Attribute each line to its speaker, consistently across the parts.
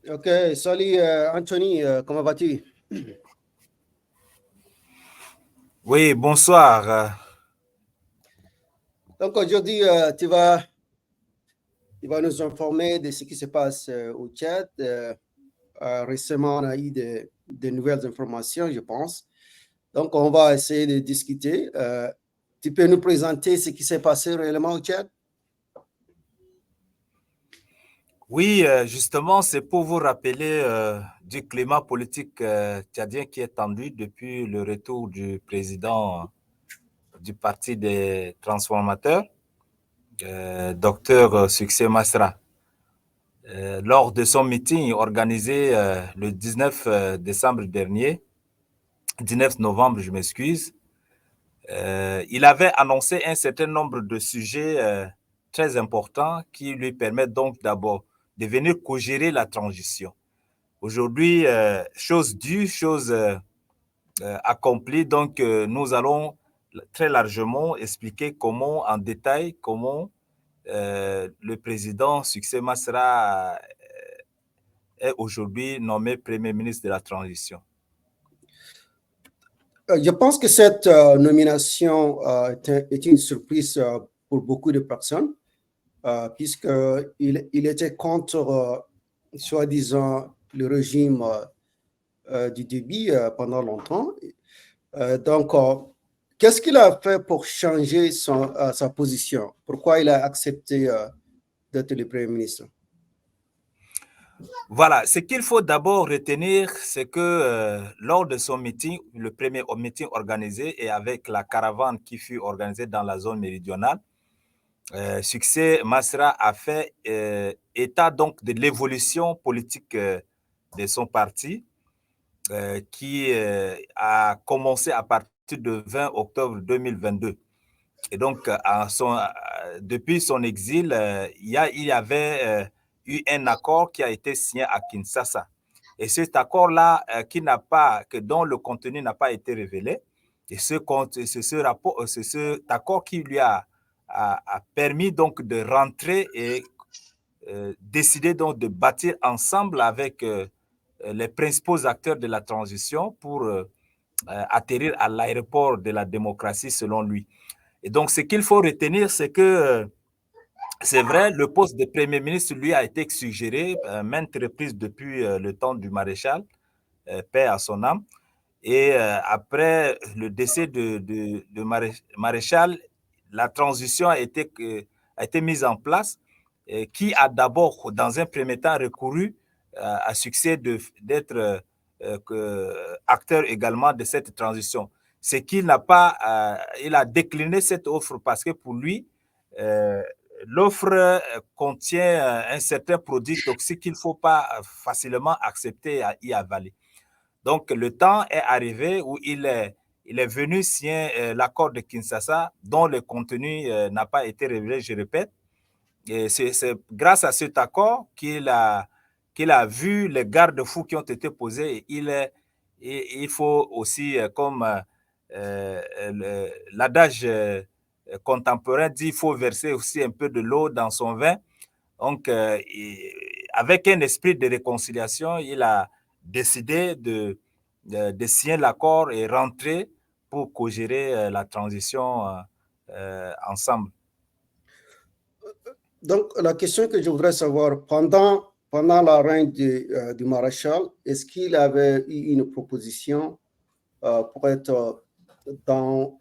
Speaker 1: Ok, salut Anthony, comment vas-tu?
Speaker 2: Oui, bonsoir.
Speaker 1: Donc aujourd'hui, tu vas nous informer de ce qui se passe au Tchad. Récemment, on a eu de nouvelles informations, je pense. Donc on va essayer de discuter. Tu peux nous présenter ce qui s'est passé réellement au Tchad?
Speaker 2: Oui, justement, c'est pour vous rappeler du climat politique tchadien qui est tendu depuis le retour du président du Parti des transformateurs, docteur Succès Masra. Lors de son meeting organisé le 19 décembre dernier, 19 novembre, je m'excuse, il avait annoncé un certain nombre de sujets très importants qui lui permettent donc d'abord de venir co-gérer la transition. Aujourd'hui, chose due, chose accomplie, donc nous allons très largement expliquer comment, en détail, comment le président Succès Masra est aujourd'hui nommé Premier ministre de la transition.
Speaker 1: Je pense que cette nomination est une surprise pour beaucoup de personnes, puisqu'il était contre, soi-disant, le régime du débit pendant longtemps. Donc, qu'est-ce qu'il a fait pour changer sa position? Pourquoi il a accepté d'être le Premier ministre?
Speaker 2: Voilà, ce qu'il faut d'abord retenir, c'est que lors de son meeting, le premier meeting organisé et avec la caravane qui fut organisée dans la zone méridionale, Succès Masra a fait état donc de l'évolution politique de son parti qui a commencé à partir du 20 octobre 2022. Et donc, depuis son exil, il y avait eu un accord qui a été signé à Kinshasa. Et cet accord-là, dont le contenu n'a pas été révélé, et c'est cet accord qui lui a permis donc de rentrer et décider donc de bâtir ensemble avec les principaux acteurs de la transition pour atterrir à l'aéroport de la démocratie selon lui. Et donc, ce qu'il faut retenir, c'est que c'est vrai, le poste de Premier ministre lui a été suggéré maintes reprises depuis le temps du maréchal, paix à son âme. Et après le décès de maréchal, la transition a été mise en place, qui a d'abord, dans un premier temps, recouru à succès d'être acteur également de cette transition. C'est qu'il n'a pas, il a décliné cette offre parce que pour lui, euh, l'offre contient un certain produit toxique qu'il ne faut pas facilement accepter et y avaler. Donc, le temps est arrivé où il est venu signer l'accord de Kinshasa, dont le contenu n'a pas été révélé, je répète. Et c'est grâce à cet accord qu'il a vu les garde-fous qui ont été posés. Et il faut aussi, comme l'adage contemporain dit, il faut verser aussi un peu de l'eau dans son vin. Donc, avec un esprit de réconciliation, il a décidé de signer l'accord et rentrer pour co-gérer la transition ensemble.
Speaker 1: Donc, la question que je voudrais savoir, pendant la règne du maréchal, est-ce qu'il avait eu une proposition pour être dans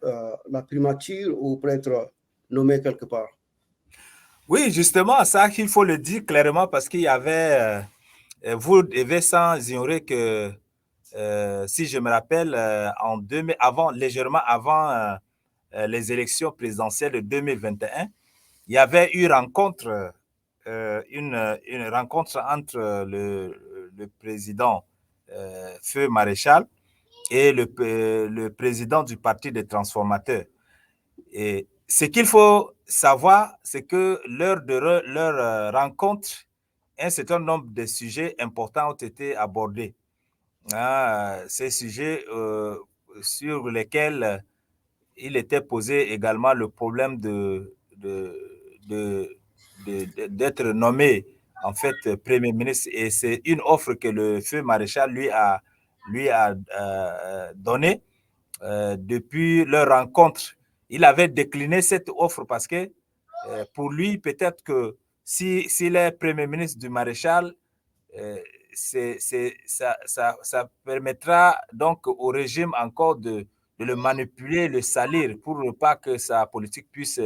Speaker 1: la primature ou pour être nommé quelque part?
Speaker 2: Oui, justement, ça, il faut le dire clairement parce qu'il y avait, vous devez sans ignorer que, si je me rappelle, légèrement avant les élections présidentielles de 2021, il y avait eu une rencontre entre le président Feu Maréchal et le président du Parti des transformateurs. Et ce qu'il faut savoir, c'est que lors de leur rencontre, un certain nombre de sujets importants ont été abordés. Ces sujets sur lesquels il était posé également le problème d'être nommé en fait, Premier ministre. Et c'est une offre que le feu maréchal lui a donnée depuis leur rencontre. Il avait décliné cette offre parce que pour lui, peut-être que s'il est Premier ministre du maréchal, ça permettra donc au régime encore de le manipuler, le salir pour ne pas que sa politique puisse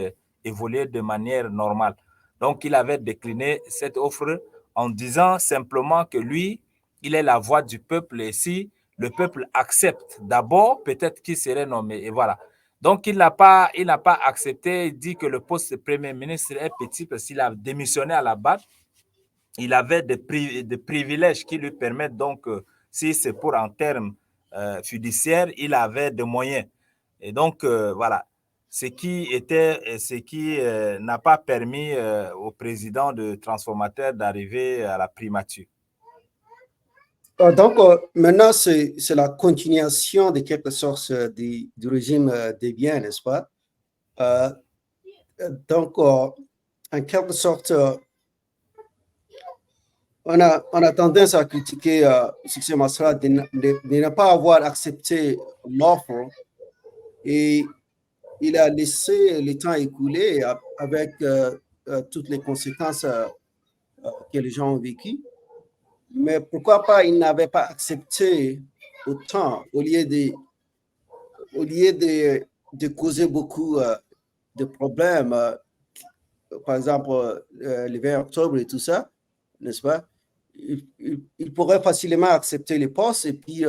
Speaker 2: évoluer de manière normale. Donc, il avait décliné cette offre en disant simplement que lui, il est la voix du peuple et si le peuple accepte d'abord, peut-être qu'il serait nommé. Et voilà. Donc, il n'a pas accepté. Il dit que le poste de Premier ministre est petit parce qu'il a démissionné à la base. Il avait des privilèges qui lui permettent donc, si c'est pour en termes fiduciaires, il avait des moyens. Et donc, voilà, ce qui n'a pas permis au président de Transformateur d'arriver à la primature.
Speaker 1: Donc, maintenant, c'est la continuation de quelque sorte du régime Débian, n'est-ce pas? Donc, en quelque sorte, on a tendance à critiquer Succès Masra de ne pas avoir accepté l'offre et il a laissé le temps écouler avec toutes les conséquences que les gens ont vécues. Mais pourquoi pas, il n'avait pas accepté autant au lieu de causer beaucoup de problèmes, par exemple le 20 octobre et tout ça, n'est-ce pas? Il pourrait facilement accepter les postes et puis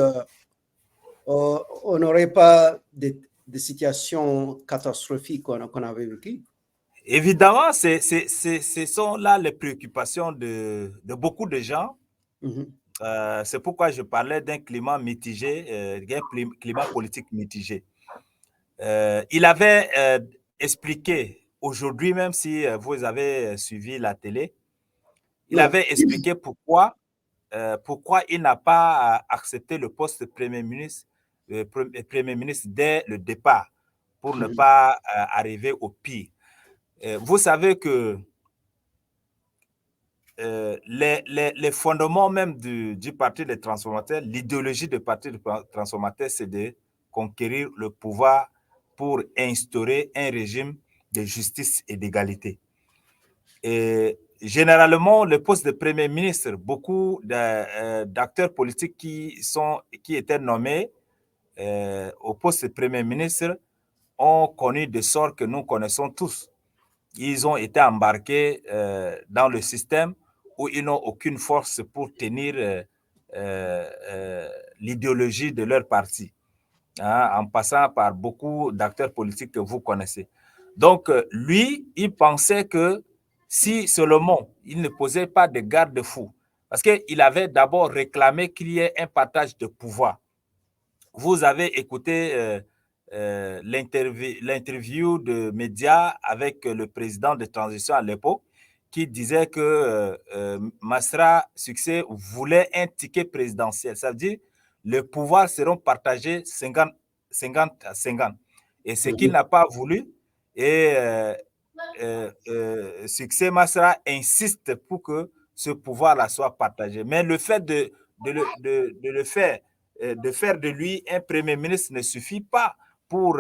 Speaker 1: on n'aurait pas de situations catastrophiques qu'on avait vécues.
Speaker 2: Évidemment, ce sont là les préoccupations de beaucoup de gens. C'est pourquoi je parlais d'un climat mitigé, d'un climat politique mitigé. Il avait expliqué aujourd'hui, même si vous avez suivi la télé, il avait expliqué pourquoi il n'a pas accepté le poste de Premier ministre dès le départ, pour ne pas arriver au pire. Vous savez que les fondements même du Parti des Transformateurs, l'idéologie du Parti des Transformateurs, c'est de conquérir le pouvoir pour instaurer un régime de justice et d'égalité. Et généralement, le poste de Premier ministre, beaucoup d'acteurs politiques qui étaient nommés au poste de Premier ministre ont connu des sorts que nous connaissons tous. Ils ont été embarqués dans le système où ils n'ont aucune force pour tenir l'idéologie de leur parti, hein, en passant par beaucoup d'acteurs politiques que vous connaissez. Donc, lui, il pensait que si seulement il ne posait pas de garde-fous, parce qu'il avait d'abord réclamé qu'il y ait un partage de pouvoir. Vous avez écouté l'interview de médias avec le président de transition à l'époque qui disait que Masra Succès voulait un ticket présidentiel. Ça veut dire les pouvoirs seront partagés 50 à 50. Et ce qu'il n'a pas voulu, et Succès Masra insiste pour que ce pouvoir-là soit partagé. Mais le fait de le faire, de faire de lui un premier ministre ne suffit pas pour,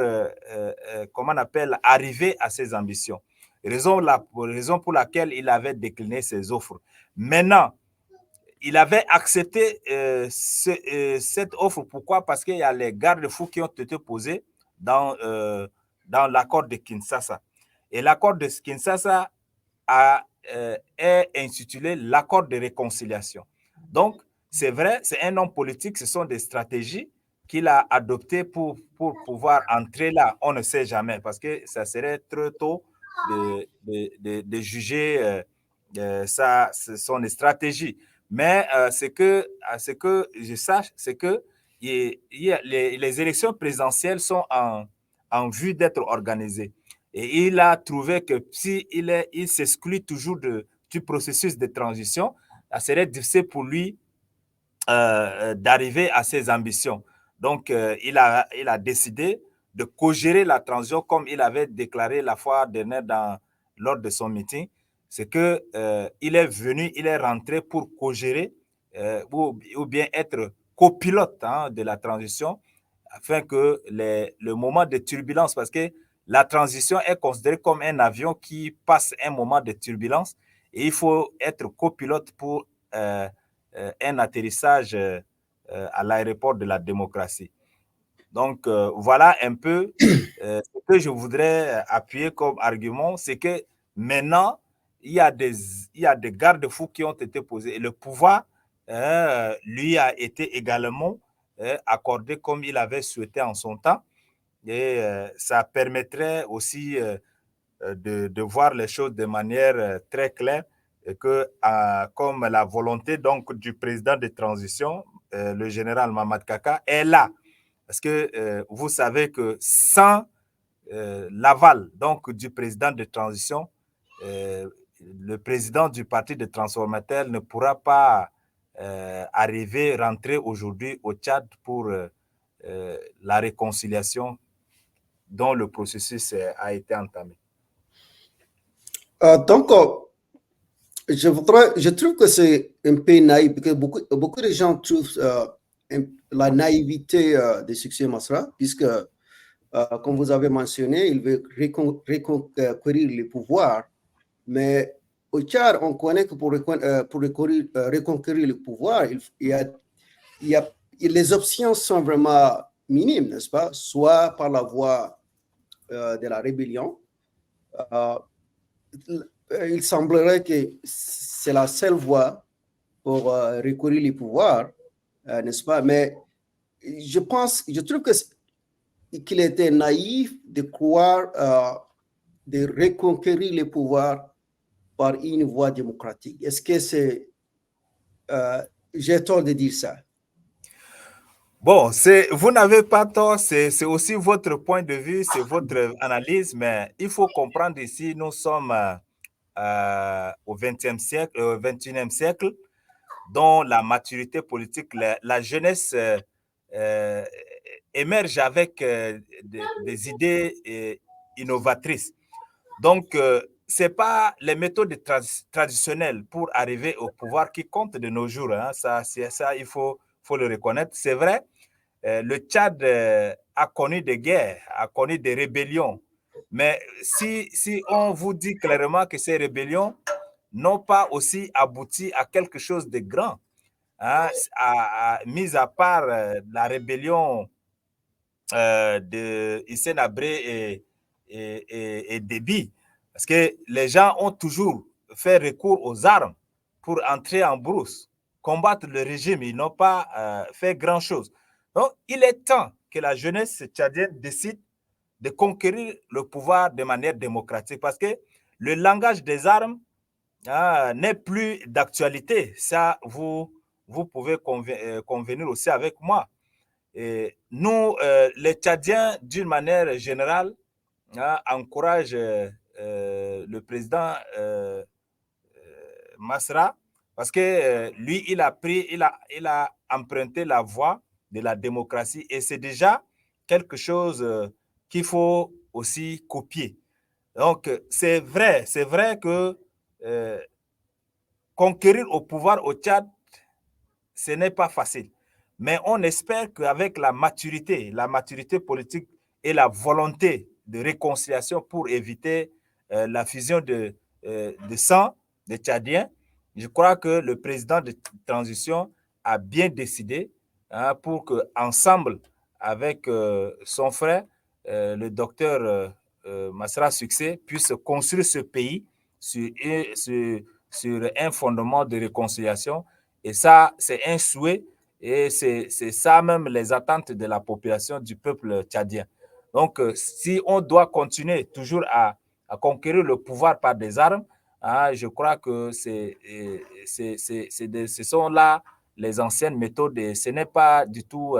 Speaker 2: comment on appelle, arriver à ses ambitions. Raison pour laquelle il avait décliné ses offres. Maintenant, il avait accepté cette offre. Pourquoi? Parce qu'il y a les garde-fous qui ont été posés dans l'accord de Kinshasa. Et l'accord de Kinshasa est intitulé l'accord de réconciliation. Donc, c'est vrai, c'est un homme politique, ce sont des stratégies qu'il a adoptées pour pouvoir entrer là. On ne sait jamais, parce que ça serait trop tôt de juger ça, ce sont des stratégies. Mais ce que je sache, c'est que les élections présidentielles sont en vue d'être organisées. Et il a trouvé que si il s'exclut toujours du processus de transition, ça serait difficile pour lui d'arriver à ses ambitions. Donc, il a décidé de co-gérer la transition comme il avait déclaré la fois dernière lors de son meeting. c'est que il est venu, il est rentré pour co-gérer ou bien être copilote de la transition afin que le moment de turbulence, parce que la transition est considérée comme un avion qui passe un moment de turbulence et il faut être copilote pour un atterrissage à l'aéroport de la démocratie. Donc, voilà un peu ce que je voudrais appuyer comme argument, c'est que maintenant, il y a des garde-fous qui ont été posés et le pouvoir lui a été également accordé comme il avait souhaité en son temps. Et ça permettrait aussi de voir les choses de manière très claire et que, comme la volonté donc, du président de transition, le général Mamad Kaka, est là. Parce que vous savez que sans l'aval donc, du président de transition, le président du parti de transformateur ne pourra pas arriver, rentrer aujourd'hui au Tchad pour la réconciliation dont le processus a été entamé.
Speaker 1: Donc, je trouve que c'est un peu naïf, parce que beaucoup de gens trouvent la naïveté de Succès Masra, puisque, comme vous avez mentionné, il veut reconquérir le pouvoir, mais au Tchad, on connaît que pour reconquérir le pouvoir, les options sont vraiment minimes, n'est-ce pas? Soit par la voie de la rébellion. Il semblerait que c'est la seule voie pour recourir les pouvoirs, n'est-ce pas? Mais je trouve qu'il était naïf de croire de reconquérir les pouvoirs par une voie démocratique. Est-ce que j'ai tort de dire ça?
Speaker 2: Bon, vous n'avez pas tort, c'est aussi votre point de vue, c'est votre analyse, mais il faut comprendre ici, nous sommes au XXe siècle, au XXIe siècle, dont la maturité politique, la jeunesse émerge avec des idées innovatrices. Donc, ce n'est pas les méthodes traditionnelles pour arriver au pouvoir qui comptent de nos jours. Hein. Ça, il faut le reconnaître. C'est vrai, le Tchad a connu des guerres, a connu des rébellions. Mais si on vous dit clairement que ces rébellions n'ont pas aussi abouti à quelque chose de grand, hein, mis à part la rébellion de Hissène Habré et Déby, parce que les gens ont toujours fait recours aux armes pour entrer en brousse, combattre le régime. Ils n'ont pas fait grand-chose. Donc, il est temps que la jeunesse tchadienne décide de conquérir le pouvoir de manière démocratique, parce que le langage des armes n'est plus d'actualité. Ça, vous pouvez convenir aussi avec moi. Et nous, les Tchadiens, d'une manière générale, encouragent le président Masra parce que lui, il a emprunté la voie de la démocratie et c'est déjà quelque chose qu'il faut aussi copier. Donc, c'est vrai que conquérir au pouvoir au Tchad, ce n'est pas facile. Mais on espère qu'avec la maturité politique et la volonté de réconciliation pour éviter la fusion de sang des Tchadiens, je crois que le président de transition a bien décidé pour qu'ensemble, avec son frère, le docteur Masra Succès, puisse construire ce pays sur un fondement de réconciliation. Et ça, c'est un souhait et c'est ça même les attentes de la population du peuple tchadien. Donc, si on doit continuer toujours à conquérir le pouvoir par des armes, je crois que ce sont là les anciennes méthodes et ce n'est pas du tout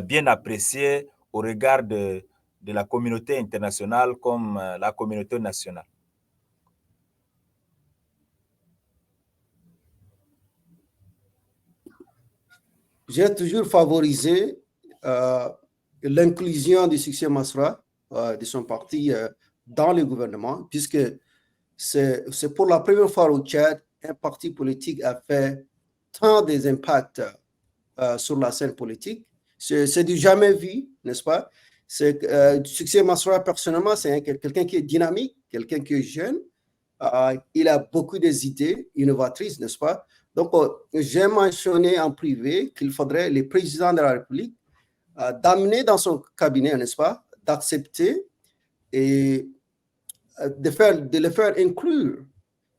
Speaker 2: bien apprécié au regard de la communauté internationale comme la communauté nationale.
Speaker 1: J'ai toujours favorisé l'inclusion du Succès Masra, de son parti, dans le gouvernement, puisque c'est pour la première fois au Tchad, un parti politique a fait tant des impacts sur la scène politique. C'est du jamais vu, n'est-ce pas? Succès Masra, personnellement, c'est quelqu'un qui est dynamique, quelqu'un qui est jeune. Il a beaucoup d'idées innovatrices, n'est-ce pas? Donc, j'ai mentionné en privé qu'il faudrait les présidents de la République d'amener dans son cabinet, n'est-ce pas, d'accepter et de le faire inclure,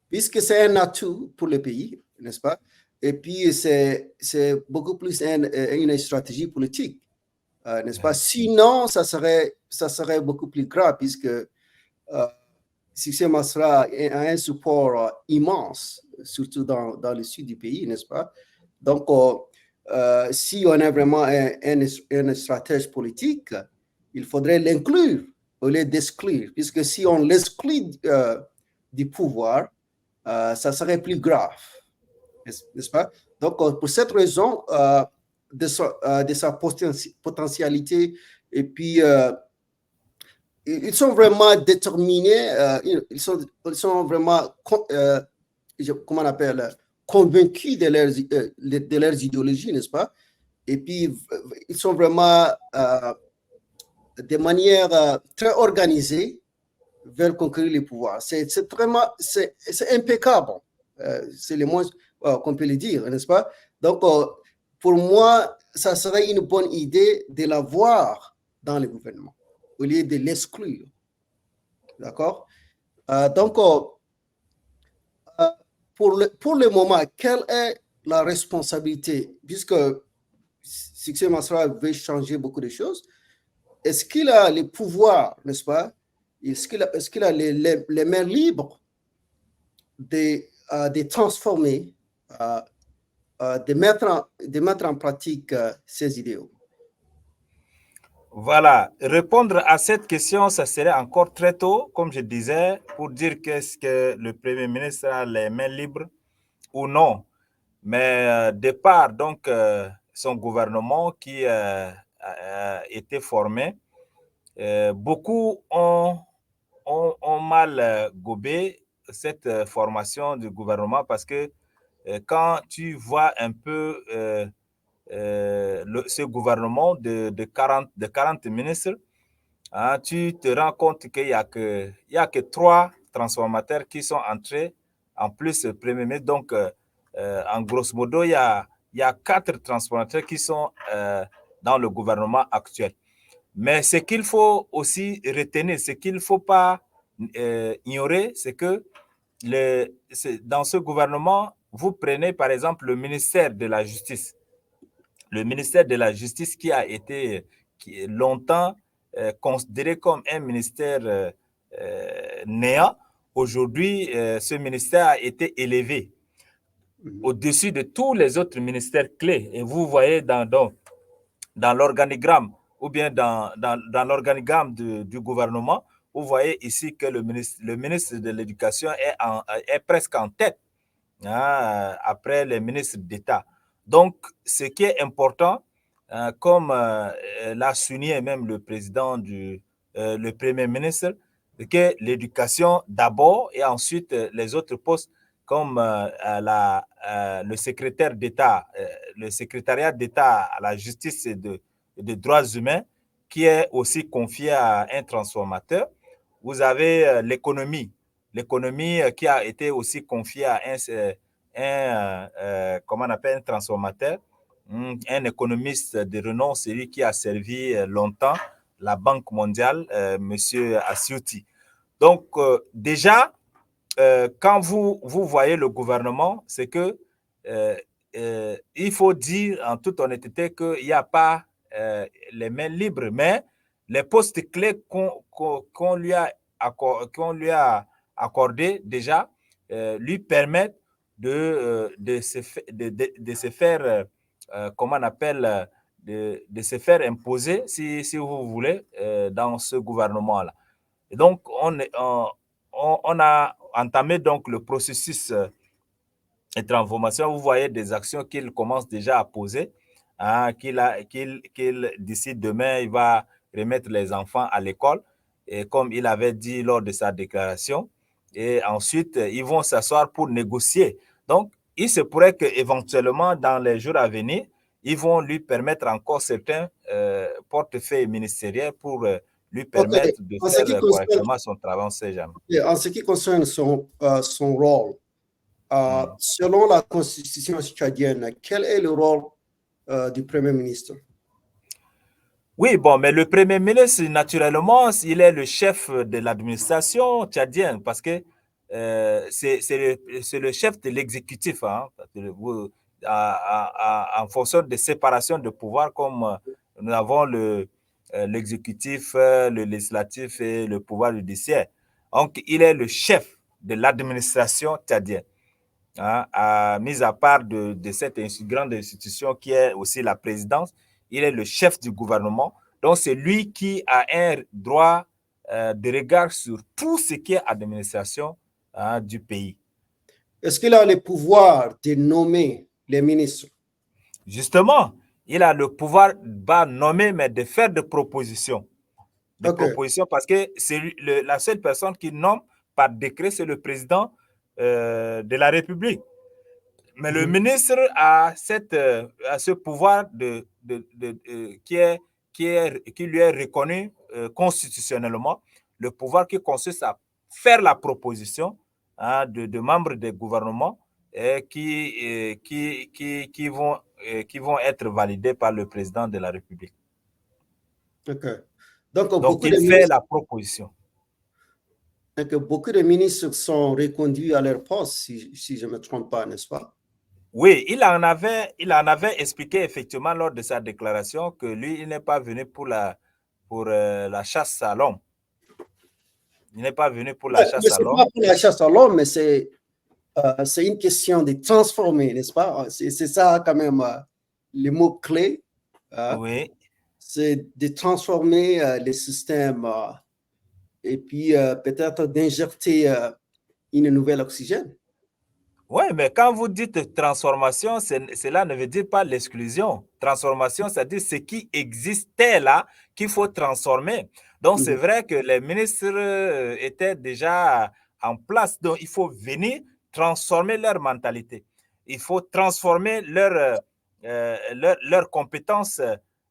Speaker 1: puisque c'est un atout pour le pays, n'est-ce pas? Et puis, c'est beaucoup plus une stratégie politique, n'est-ce pas? Sinon, ça serait beaucoup plus grave, puisque Succès Masra a un support immense, surtout dans le sud du pays, n'est-ce pas? Donc, si on a vraiment un stratège politique, il faudrait l'inclure au lieu d'exclure, puisque si on l'exclut du pouvoir, ça serait plus grave, n'est-ce pas? Donc, pour cette raison, de sa potentialité, et puis ils sont vraiment déterminés, ils sont vraiment, comment on appelle, convaincus de leurs idéologies, n'est-ce pas? Et puis, ils sont vraiment de manière très organisée veulent conquérir le pouvoir. C'est vraiment, c'est impeccable. C'est le moins qu'on peut le dire, n'est-ce pas? Donc, pour moi, ça serait une bonne idée de l'avoir dans le gouvernement au lieu de l'exclure. D'accord? Donc, pour le moment, quelle est la responsabilité? Puisque Succès Masra veut changer beaucoup de choses, est-ce qu'il a le pouvoir, n'est-ce pas? Est-ce qu'il a les mains libres de transformer, de mettre en pratique ces idéaux?
Speaker 2: Voilà, répondre à cette question, ça serait encore très tôt, comme je disais, pour dire qu'est-ce que le Premier ministre a les mains libres ou non. Mais de part, donc, son gouvernement qui a été formé, beaucoup ont mal gobé cette formation du gouvernement parce que quand tu vois un peu ce gouvernement de 40 ministres, hein, tu te rends compte qu'il n'y a que 3 transformateurs qui sont entrés, en plus le Premier ministre. Donc, en grosso modo, il y a 4 transformateurs qui sont dans le gouvernement actuel. Mais ce qu'il faut aussi retenir, ce qu'il ne faut pas ignorer, c'est que dans ce gouvernement, vous prenez par exemple le ministère de la Justice. Le ministère de la Justice qui a été longtemps considéré comme un ministère néant. Aujourd'hui, ce ministère a été élevé au-dessus de tous les autres ministères clés. Et vous voyez dans l'organigramme ou bien dans l'organigramme du gouvernement, vous voyez ici que le ministre de l'Éducation est presque en tête, hein, après les ministres d'État. Donc, ce qui est important, comme l'a souligné même le président le Premier ministre, c'est que l'éducation d'abord et ensuite les autres postes comme le secrétaire d'État, le secrétariat d'État à la justice et des droits humains, qui est aussi confié à un transformateur. Vous avez l'économie qui a été aussi confiée à comment on appelle, un transformateur, un économiste de renom, celui qui a servi longtemps la Banque mondiale, M. Assiouti. Donc, déjà, quand vous voyez le gouvernement, c'est que il faut dire en toute honnêteté qu'il n'y a pas les mains libres, mais les postes clés qu'on lui a accordés déjà lui permettent de se faire, comment on appelle, de se faire imposer, si vous voulez, dans ce gouvernement-là. Et donc, on a entamé donc le processus de transformation. Vous voyez des actions qu'il commence déjà à poser, hein, d'ici demain, il va remettre les enfants à l'école. Et comme il avait dit lors de sa déclaration, et ensuite, ils vont s'asseoir pour négocier. Donc, il se pourrait qu'éventuellement, dans les jours à venir, ils vont lui permettre encore certains portefeuilles ministériels pour lui
Speaker 1: Ok,
Speaker 2: permettre de
Speaker 1: en ce qui
Speaker 2: faire
Speaker 1: concerne,
Speaker 2: correctement son travail, on ne sait jamais.
Speaker 1: en ce qui concerne son rôle,
Speaker 2: Mm.
Speaker 1: selon la constitution tchadienne, quel est le rôle du Premier ministre?
Speaker 2: Oui, bon, mais le Premier ministre, naturellement, il est le chef de l'administration tchadienne parce que c'est le chef de l'exécutif, hein, en fonction de séparation de pouvoir, comme nous avons l'exécutif, le législatif et le pouvoir judiciaire. Donc, il est le chef de l'administration tchadienne, hein, mis à part de cette grande institution qui est aussi la présidence, il est le chef du gouvernement. Donc, c'est lui qui a un droit de regard sur tout ce qui est administration, hein, du pays.
Speaker 1: Est-ce qu'il a le pouvoir de nommer les ministres?
Speaker 2: Justement, il a le pouvoir, pas nommer, mais de faire des propositions. Des
Speaker 1: Ok.
Speaker 2: propositions parce que c'est la seule personne qui nomme par décret, c'est le président de la République. Mais le ministre a ce pouvoir qui lui est reconnu constitutionnellement, le pouvoir qui consiste à faire la proposition, hein, de membres des gouvernements qui vont être validés par le président de la République.
Speaker 1: Ok. Donc,
Speaker 2: Donc, il fait la proposition.
Speaker 1: beaucoup de ministres sont reconduits à leur poste, si je ne me trompe pas, n'est-ce pas?
Speaker 2: Oui, il en avait expliqué effectivement lors de sa déclaration que lui, il n'est pas venu pour la chasse à l'homme. Il n'est pas venu pour la
Speaker 1: Mais
Speaker 2: chasse à
Speaker 1: ce n'est pas
Speaker 2: l'homme.
Speaker 1: pour la chasse à l'homme, mais c'est une question de transformer, n'est-ce pas? C'est ça quand même le mot-clé.
Speaker 2: Oui.
Speaker 1: C'est de transformer les systèmes et puis peut-être d'injecter une nouvelle oxygène.
Speaker 2: Oui, mais quand vous dites transformation, cela ne veut dire pas l'exclusion. Transformation, c'est-à-dire ce qui existait là, qu'il faut transformer. Donc, c'est vrai que les ministres étaient déjà en place. Donc, il faut venir transformer leur mentalité. Il faut transformer leurs compétences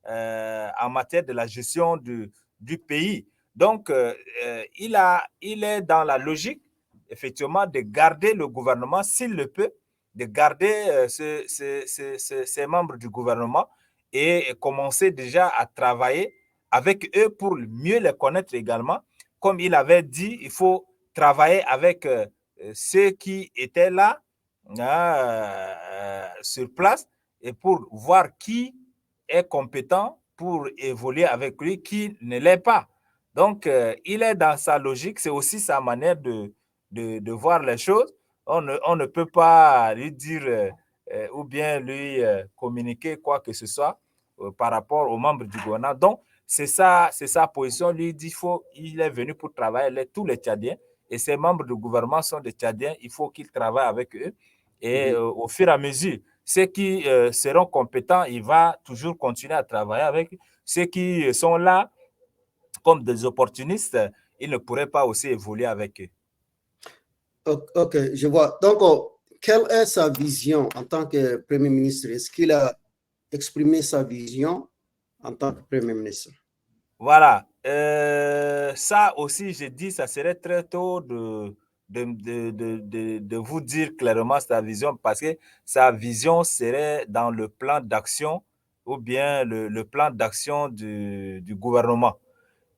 Speaker 2: en matière de la gestion du pays. Donc, il est dans la logique effectivement de garder le gouvernement s'il le peut, de garder ces membres du gouvernement et commencer déjà à travailler avec eux pour mieux les connaître également. Comme il avait dit, il faut travailler avec ceux qui étaient là sur place et pour voir qui est compétent pour évoluer avec lui, qui ne l'est pas. Donc, il est dans sa logique, c'est aussi sa manière de voir les choses. On ne peut pas lui dire ou bien lui communiquer quoi que ce soit par rapport aux membres du gouvernement. Donc, c'est sa position. Lui dit il est venu pour travailler tous les Tchadiens et ses membres du gouvernement sont des Tchadiens. Il faut qu'il travaille avec eux. Et au fur et à mesure, ceux qui seront compétents, il va toujours continuer à travailler avec eux. Ceux qui sont là comme des opportunistes, il ne pourrait pas aussi évoluer avec eux.
Speaker 1: Ok, je vois. Donc, quelle est sa vision en tant que Premier ministre? Est-ce qu'il a exprimé sa vision en tant que Premier ministre?
Speaker 2: Voilà. Ça aussi, j'ai dit, ça serait très tôt de vous dire clairement sa vision parce que sa vision serait dans le plan d'action ou bien le plan d'action du gouvernement.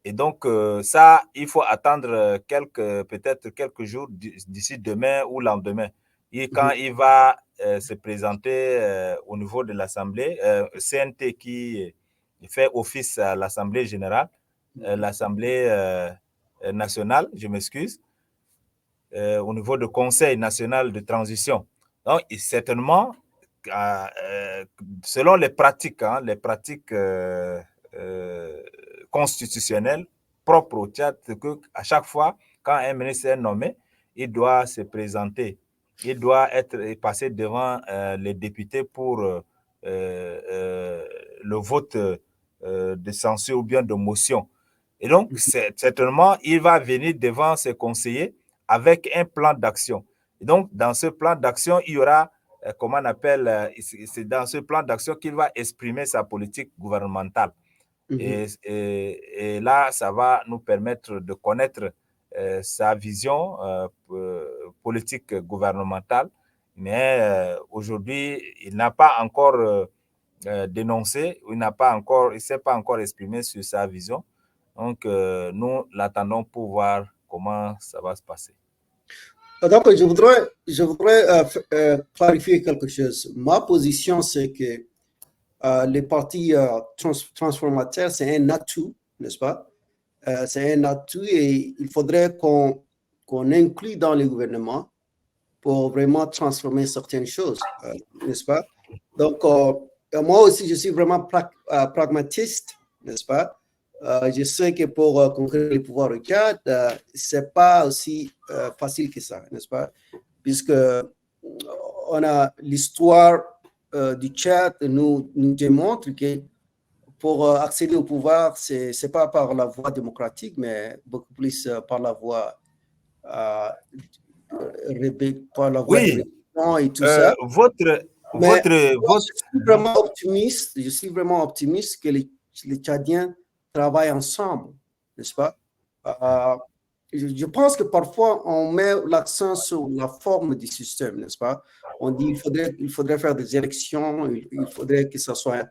Speaker 2: Et donc, ça, il faut attendre peut-être quelques jours d'ici demain ou lendemain. Et quand il va se présenter au niveau de l'Assemblée, CNT qui fait office à l'Assemblée générale, l'Assemblée nationale, je m'excuse, au niveau du Conseil national de transition. Donc, certainement, selon les pratiques, hein, les pratiques constitutionnelles propres au Tchad, c'est qu'à chaque fois, quand un ministre est nommé, il doit se présenter, il doit passer devant les députés pour le vote de censure ou bien de motion. Et donc, certainement, il va venir devant ses conseillers avec un plan d'action. Donc, dans ce plan d'action, il y aura, comment on appelle, c'est dans ce plan d'action qu'il va exprimer sa politique gouvernementale. Et là, ça va nous permettre de connaître sa vision politique gouvernementale. Mais aujourd'hui, il n'a pas encore dénoncé, il ne s'est pas encore exprimé sur sa vision. Donc, nous l'attendons pour voir comment ça va se passer.
Speaker 1: Donc, je voudrais clarifier quelque chose. Ma position, c'est que les partis transformateurs, c'est un atout, n'est-ce pas? C'est un atout et il faudrait qu'on inclue dans le gouvernement pour vraiment transformer certaines choses, n'est-ce pas? Donc, moi aussi, je suis vraiment pragmatiste, n'est-ce pas? Je sais que pour conquérir le pouvoir au Tchad, c'est pas aussi facile que ça, n'est-ce pas? Puisque on a l'histoire du Tchad nous démontre que pour accéder au pouvoir, c'est pas par la voie démocratique, mais beaucoup plus par la voie
Speaker 2: oui,
Speaker 1: et tout ça. Mais je suis vraiment optimiste que les Tchadiens travaillent ensemble, n'est-ce pas? Je pense que parfois on met l'accent sur la forme du système, n'est-ce pas? On dit il faudrait faire des élections, il faudrait que ce soit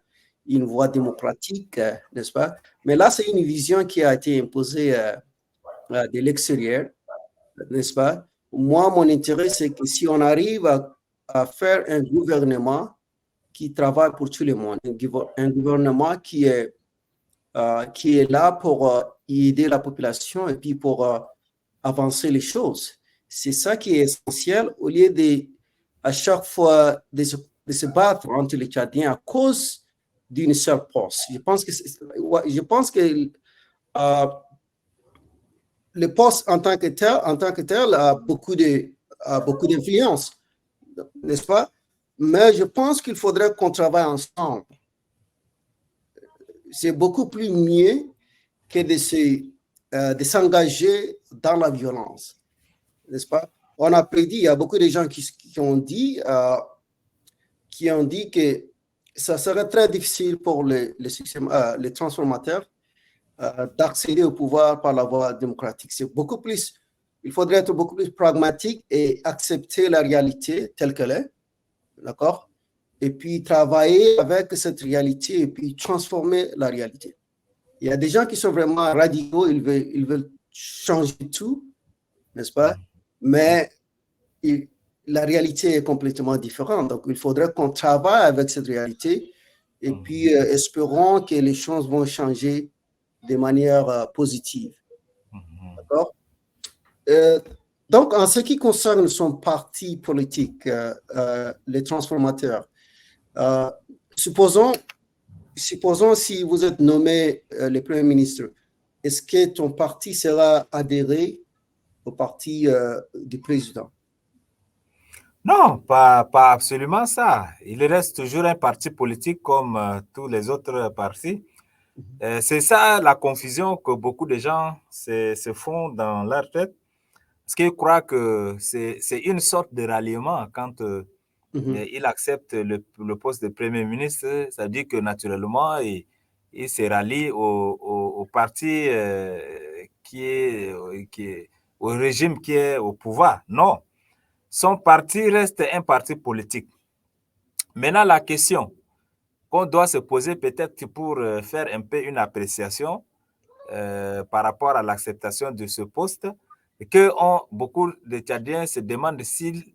Speaker 1: une voie démocratique, n'est-ce pas? Mais là, c'est une vision qui a été imposée de l'extérieur, n'est-ce pas? Moi, mon intérêt, c'est que si on arrive à faire un gouvernement qui travaille pour tout le monde, un gouvernement qui est là pour aider la population et puis pour avancer les choses. C'est ça qui est essentiel au lieu de, à chaque fois, de se battre entre les Tchadiens à cause d'une seule poste. Je pense que le poste en tant que tel a beaucoup d'influence, n'est-ce pas? Mais je pense qu'il faudrait qu'on travaille ensemble. C'est beaucoup plus mieux que de s'engager dans la violence, n'est-ce pas? On a prédit, il y a beaucoup de gens qui ont dit que ça serait très difficile pour les transformateurs d'accéder au pouvoir par la voie démocratique. Il faudrait être beaucoup plus pragmatique et accepter la réalité telle qu'elle est, d'accord? Et puis travailler avec cette réalité et puis transformer la réalité. Il y a des gens qui sont vraiment radicaux, ils veulent changer tout, n'est-ce pas? Mais la réalité est complètement différente. Donc, il faudrait qu'on travaille avec cette réalité et puis espérons que les choses vont changer de manière positive. D'accord? Donc, en ce qui concerne son parti politique, les transformateurs, supposons si vous êtes nommé le Premier ministre, est-ce que ton parti sera adhéré au parti du président?
Speaker 2: Non, pas absolument ça. Il reste toujours un parti politique comme tous les autres partis. C'est ça la confusion que beaucoup de gens se font dans leur tête. Parce qu'ils croient que c'est une sorte de ralliement quand il accepte le poste de Premier ministre. Ça veut dire que naturellement, il se rallie au parti au régime qui est au pouvoir. Non, son parti reste un parti politique. Maintenant, la question qu'on doit se poser peut-être pour faire un peu une appréciation par rapport à l'acceptation de ce poste, et que beaucoup de Tchadiens se demandent s'ils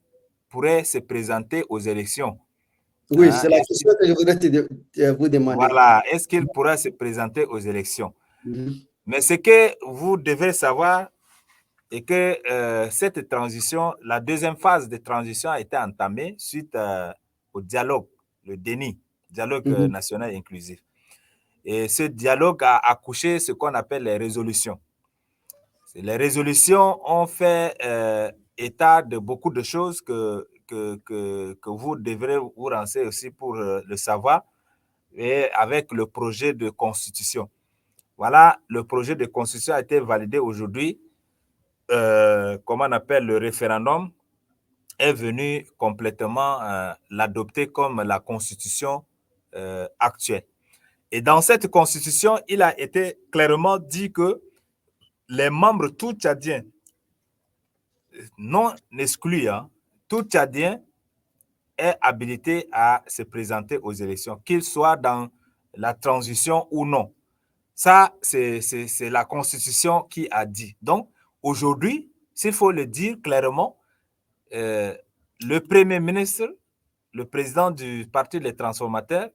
Speaker 2: pourraient se présenter aux élections.
Speaker 1: Oui, c'est la question que je voudrais vous demander.
Speaker 2: Voilà, est-ce qu'il pourra se présenter aux élections? Mais ce que vous devez savoir est que cette transition, la deuxième phase de transition a été entamée suite au dialogue, le DENI, dialogue national inclusif. Et ce dialogue a accouché ce qu'on appelle les résolutions. Les résolutions ont fait état de beaucoup de choses que vous devrez vous renseigner aussi pour le savoir, et avec le projet de constitution. Voilà, le projet de constitution a été validé aujourd'hui comment on appelle, le référendum est venu complètement l'adopter comme la constitution actuelle. Et dans cette constitution, il a été clairement dit que les membres tout tchadiens, non exclus, hein, tout tchadien est habilité à se présenter aux élections, qu'il soit dans la transition ou non. Ça, c'est la Constitution qui a dit. Donc, aujourd'hui, s'il faut le dire clairement, le Premier ministre, le président du Parti des transformateurs,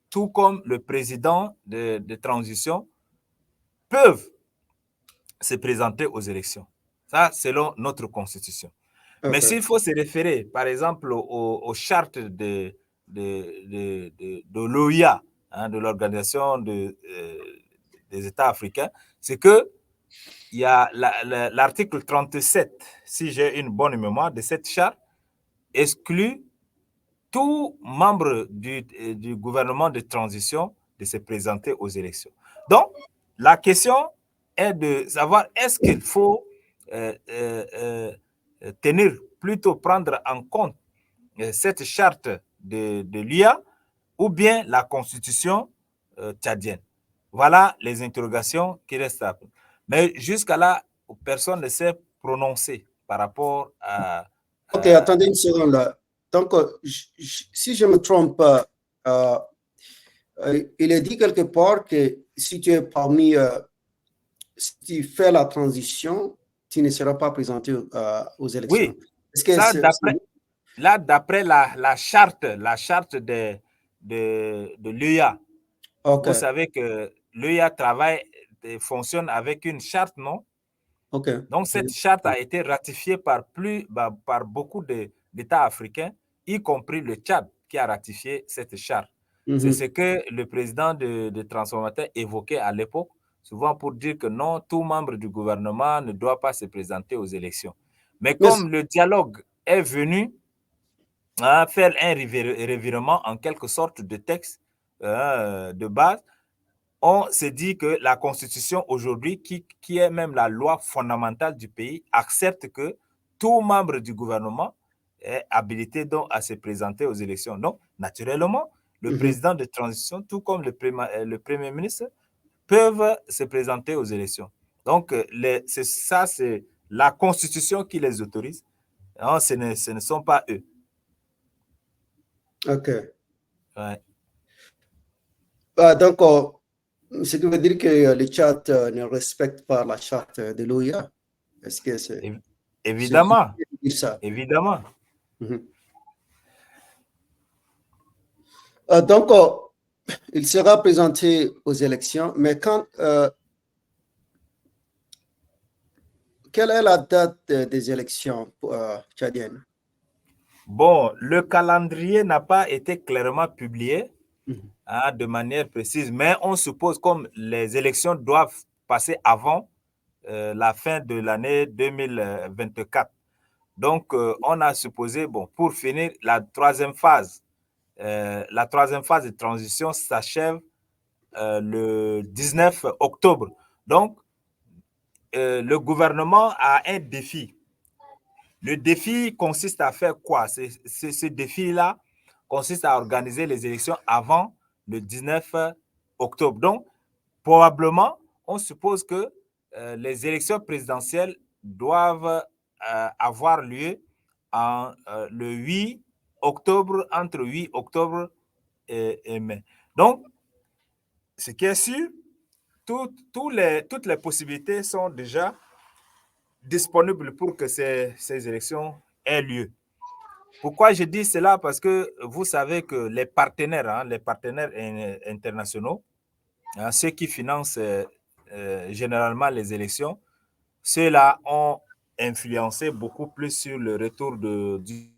Speaker 2: tout comme le président de transition, peuvent se présenter aux élections. Ça, selon notre Constitution. Mais
Speaker 1: Ok.
Speaker 2: s'il faut se référer, par exemple, aux chartes de l'OIA, hein, de l'Organisation des États africains, c'est que il y a l'article 37, si j'ai une bonne mémoire, de cette charte, exclut tout membre du gouvernement de transition de se présenter aux élections. Donc, la question est de savoir est-ce qu'il faut tenir, plutôt prendre en compte cette charte de l'IA ou bien la constitution tchadienne. Voilà les interrogations qui restent à. Mais jusqu'à là, personne ne s'est prononcé par rapport à.
Speaker 1: Ok, attendez une seconde là. Donc, si je ne me trompe pas, il est dit quelque part que si tu es parmi, si tu fais la transition, tu ne seras pas présenté aux élections.
Speaker 2: Oui,
Speaker 1: Est-ce que
Speaker 2: ça d'après la charte de l'UA.
Speaker 1: Ok,
Speaker 2: Vous savez que l'UA travaille et fonctionne avec une charte, non?
Speaker 1: ok.
Speaker 2: Donc, cette charte a été ratifiée par beaucoup d'États africains, y compris le Tchad, qui a ratifié cette charte. C'est ce que le président de Transformateur évoquait à l'époque, souvent pour dire que non, tout membre du gouvernement ne doit pas se présenter aux élections. Mais
Speaker 1: Mais,
Speaker 2: comme le dialogue est venu faire un revirement en quelque sorte de texte de base, on se dit que la Constitution aujourd'hui, qui est même la loi fondamentale du pays, accepte que tout membre du gouvernement est habilité donc à se présenter aux élections. Donc, naturellement, le président de transition, tout comme le Premier ministre, peuvent se présenter aux élections. Donc, ça, c'est la Constitution qui les autorise. Non, ce ne sont pas eux.
Speaker 1: ok.
Speaker 2: Ouais.
Speaker 1: Donc, ce qui veut dire que le Tchad ne respecte pas la charte de l'OIA. Est-ce que c'est
Speaker 2: Évidemment,
Speaker 1: dire ça?
Speaker 2: évidemment.
Speaker 1: Donc, il sera présenté aux élections, mais quelle est la date des élections tchadiennes?
Speaker 2: Bon, le calendrier n'a pas été clairement publié de manière précise, mais on suppose comme les élections doivent passer avant la fin de l'année 2024. Donc, on a supposé, bon, pour finir, la troisième phase de transition s'achève le 19 octobre. Donc, le gouvernement a un défi. Le défi consiste à faire quoi? Ce défi-là consiste à organiser les élections avant le 19 octobre. Donc, probablement, on suppose que les élections présidentielles doivent avoir lieu le 8 octobre, entre 8 octobre et mai. Donc, ce qui est sûr, toutes les possibilités sont déjà disponibles pour que ces élections aient lieu. Pourquoi je dis cela? Parce que vous savez que les partenaires internationaux, ceux qui financent généralement les élections, ceux-là ont influencé beaucoup plus sur le retour du